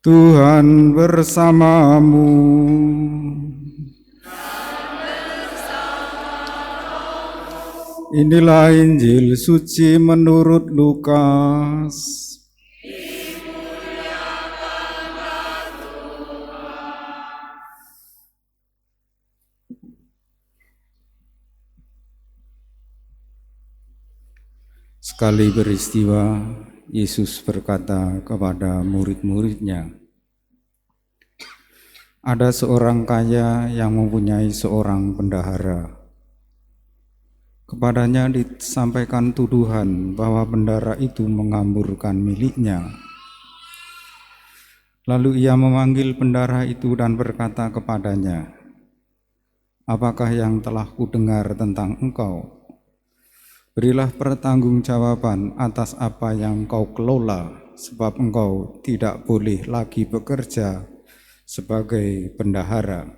Tuhan bersamamu. Inilah Injil suci menurut Lukas. Sekali peristiwa, Yesus berkata kepada murid-muridnya, "Ada seorang kaya yang mempunyai seorang bendahara. Kepadanya disampaikan tuduhan bahwa bendahara itu menghamburkan miliknya. Lalu ia memanggil bendahara itu dan berkata kepadanya, 'Apakah yang telah kudengar tentang engkau? Berilah pertanggungjawaban atas apa yang engkau kelola, sebab engkau tidak boleh lagi bekerja sebagai bendahara.'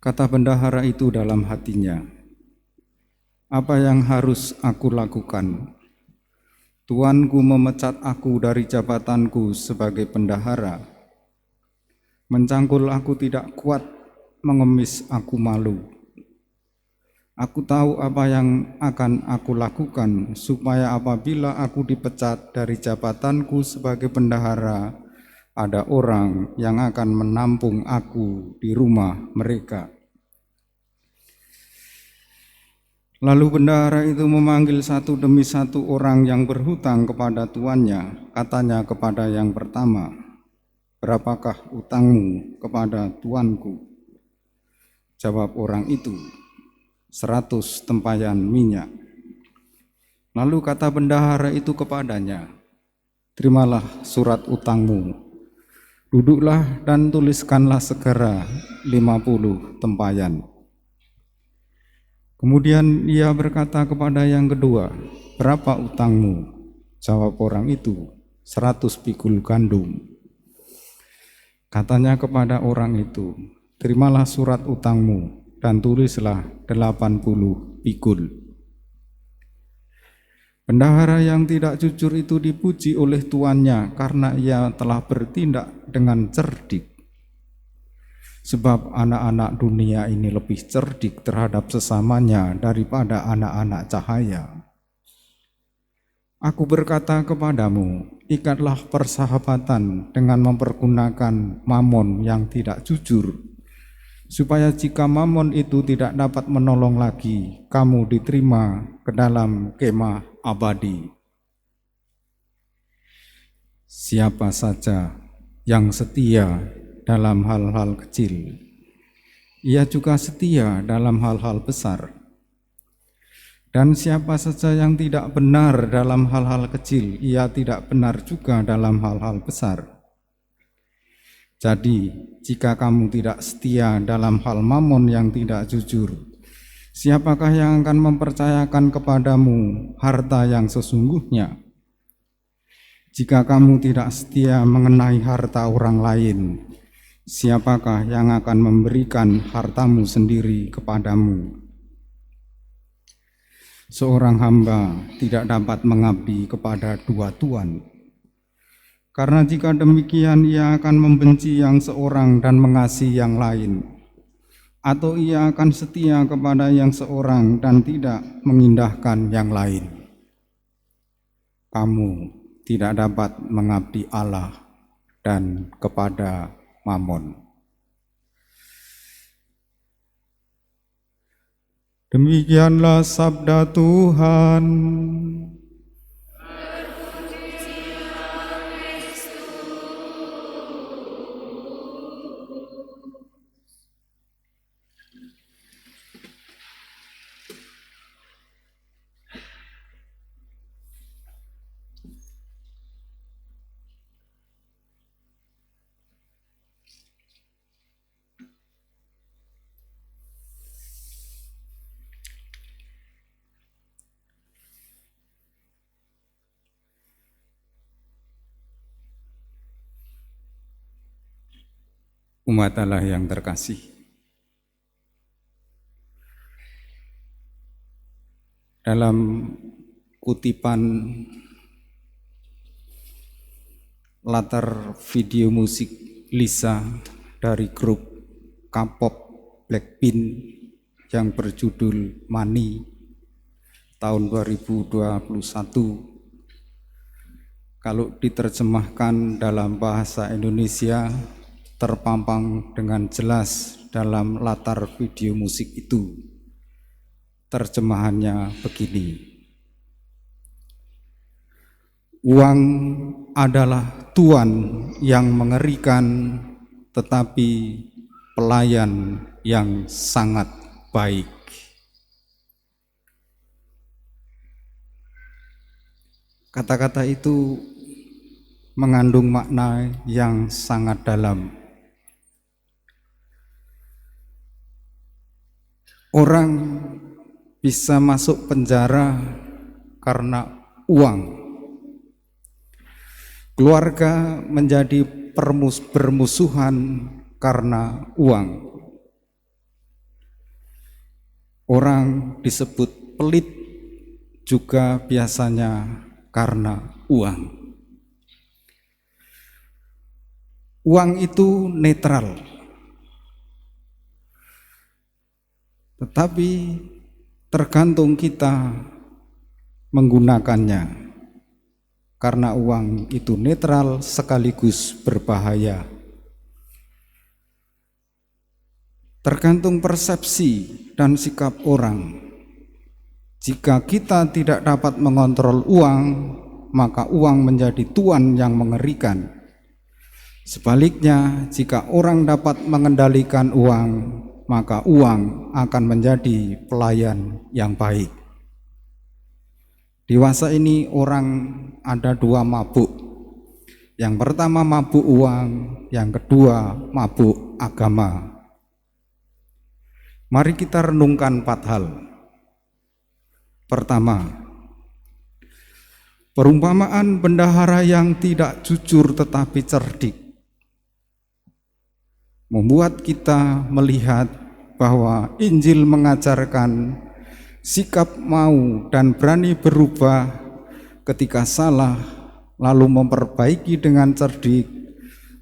Kata bendahara itu dalam hatinya, 'Apa yang harus aku lakukan? Tuanku memecat aku dari jabatanku sebagai bendahara. Mencangkul aku tidak kuat, mengemis aku malu. Aku tahu apa yang akan aku lakukan, supaya apabila aku dipecat dari jabatanku sebagai bendahara, ada orang yang akan menampung aku di rumah mereka.' Lalu bendahara itu memanggil satu demi satu orang yang berhutang kepada tuannya. Katanya kepada yang pertama, 'Berapakah utangmu kepada tuanku?' Jawab orang itu, 100 tempayan minyak. Lalu kata bendahara itu kepadanya, 'Terimalah surat utangmu. Duduklah dan tuliskanlah segera 50 tempayan.' Kemudian ia berkata kepada yang kedua, 'Berapa utangmu?' Jawab orang itu, 100 pikul gandum. Katanya kepada orang itu, 'Terimalah surat utangmu dan tulislah 80 pikul.' Bendahara yang tidak jujur itu dipuji oleh tuannya karena ia telah bertindak dengan cerdik. Sebab anak-anak dunia ini lebih cerdik terhadap sesamanya daripada anak-anak cahaya. Aku berkata kepadamu, ikatlah persahabatan dengan mempergunakan mamon yang tidak jujur, supaya jika mamon itu tidak dapat menolong lagi, kamu diterima ke dalam kemah abadi. Siapa saja yang setia dalam hal-hal kecil, ia juga setia dalam hal-hal besar. Dan siapa saja yang tidak benar dalam hal-hal kecil, ia tidak benar juga dalam hal-hal besar. Jadi, jika kamu tidak setia dalam hal mamon yang tidak jujur, siapakah yang akan mempercayakan kepadamu harta yang sesungguhnya? Jika kamu tidak setia mengenai harta orang lain, siapakah yang akan memberikan hartamu sendiri kepadamu? Seorang hamba tidak dapat mengabdi kepada dua tuan, karena jika demikian ia akan membenci yang seorang dan mengasihi yang lain, atau ia akan setia kepada yang seorang dan tidak mengindahkan yang lain. Kamu tidak dapat mengabdi Allah dan kepada mamon." Demikianlah sabda Tuhan. Umat Allah yang terkasih, dalam kutipan latar video musik Lisa dari grup K-pop Blackpink yang berjudul Money tahun 2021. Kalau diterjemahkan dalam bahasa Indonesia, terpampang dengan jelas dalam latar video musik itu. Terjemahannya begini: uang adalah tuan yang mengerikan, tetapi pelayan yang sangat baik. Kata-kata itu mengandung makna yang sangat dalam. Orang bisa masuk penjara karena uang. Keluarga menjadi bermusuhan karena uang. Orang disebut pelit juga biasanya karena uang. Uang itu netral, tetapi tergantung kita menggunakannya. Karena uang itu netral sekaligus berbahaya. Tergantung persepsi dan sikap orang. Jika kita tidak dapat mengontrol uang, maka uang menjadi tuan yang mengerikan. Sebaliknya, jika orang dapat mengendalikan uang, maka uang akan menjadi pelayan yang baik. Dewasa ini orang ada dua mabuk. Yang pertama mabuk uang, yang kedua mabuk agama. Mari kita renungkan 4 hal. Pertama, perumpamaan bendahara yang tidak jujur tetapi cerdik membuat kita melihat bahwa Injil mengajarkan sikap mau dan berani berubah ketika salah, lalu memperbaiki dengan cerdik,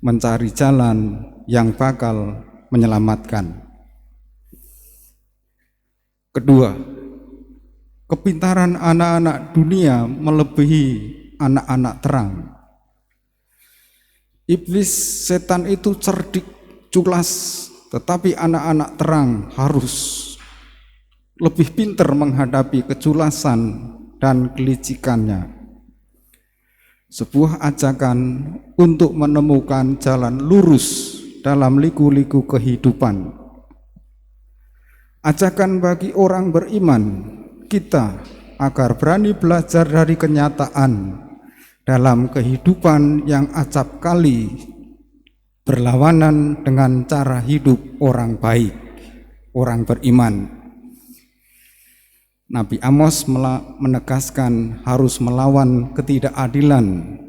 mencari jalan yang bakal menyelamatkan. Kedua, kepintaran anak-anak dunia melebihi anak-anak terang. Iblis, setan itu cerdik, culas, tetapi anak-anak terang harus lebih pintar menghadapi keculasan dan kelicikannya. Sebuah ajakan untuk menemukan jalan lurus dalam liku-liku kehidupan. Ajakan bagi orang beriman kita agar berani belajar dari kenyataan dalam kehidupan yang acap kali berlawanan dengan cara hidup orang baik, orang beriman. Nabi Amos menegaskan harus melawan ketidakadilan,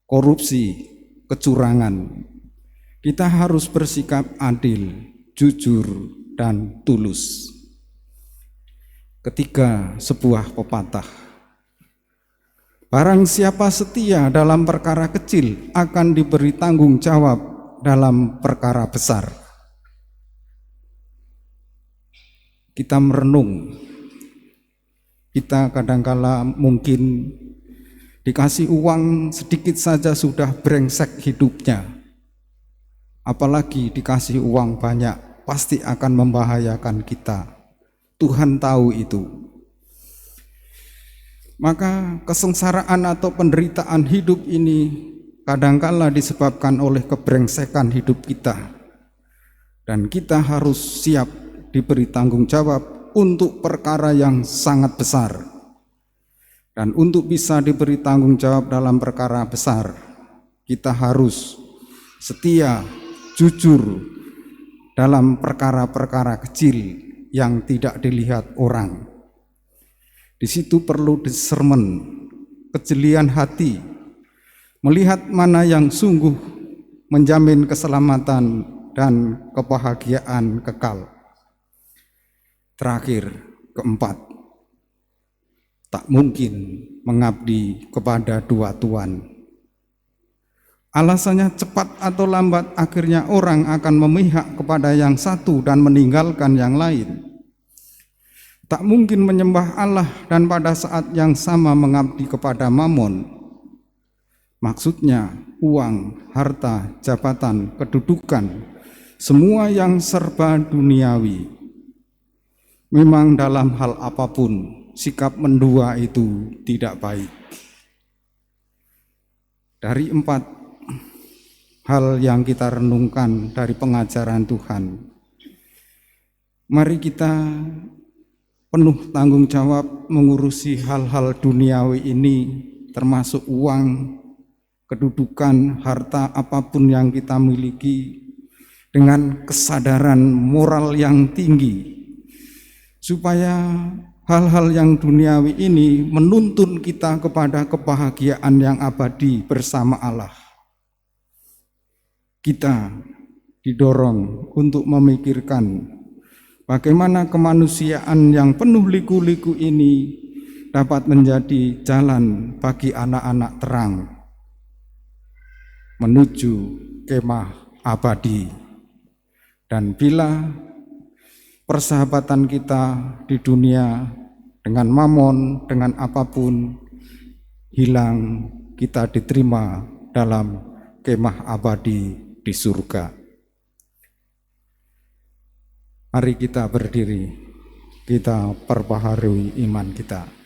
korupsi, kecurangan. Kita harus bersikap adil, jujur, dan tulus. Ketiga, sebuah pepatah. Barang siapa setia dalam perkara kecil akan diberi tanggung jawab dalam perkara besar. Kita merenung. Kita kadangkala mungkin dikasih uang sedikit saja sudah brengsek hidupnya. Apalagi dikasih uang banyak, pasti akan membahayakan kita. Tuhan tahu itu. Maka kesengsaraan atau penderitaan hidup ini kadangkala disebabkan oleh kebrengsekan hidup kita. Dan kita harus siap diberi tanggung jawab untuk perkara yang sangat besar. Dan untuk bisa diberi tanggung jawab dalam perkara besar, kita harus setia, jujur dalam perkara-perkara kecil yang tidak dilihat orang. Di situ perlu discernment, kejelian hati, melihat mana yang sungguh menjamin keselamatan dan kebahagiaan kekal. Terakhir, keempat, tak mungkin mengabdi kepada dua tuan. Alasannya cepat atau lambat, akhirnya orang akan memihak kepada yang satu dan meninggalkan yang lain. Tak mungkin menyembah Allah dan pada saat yang sama mengabdi kepada Mamon. Maksudnya uang, harta, jabatan, kedudukan, semua yang serba duniawi. Memang dalam hal apapun, sikap mendua itu tidak baik. Dari 4 hal yang kita renungkan dari pengajaran Tuhan, mari kita penuh tanggung jawab mengurusi hal-hal duniawi ini, termasuk uang, kedudukan, harta, apapun yang kita miliki, dengan kesadaran moral yang tinggi, supaya hal-hal yang duniawi ini menuntun kita kepada kebahagiaan yang abadi bersama Allah. Kita didorong untuk memikirkan bagaimana kemanusiaan yang penuh liku-liku ini dapat menjadi jalan bagi anak-anak terang menuju kemah abadi. Dan bila persahabatan kita di dunia dengan Mamon, dengan apapun hilang, kita diterima dalam kemah abadi di surga. Mari kita berdiri, kita perbaharui iman kita.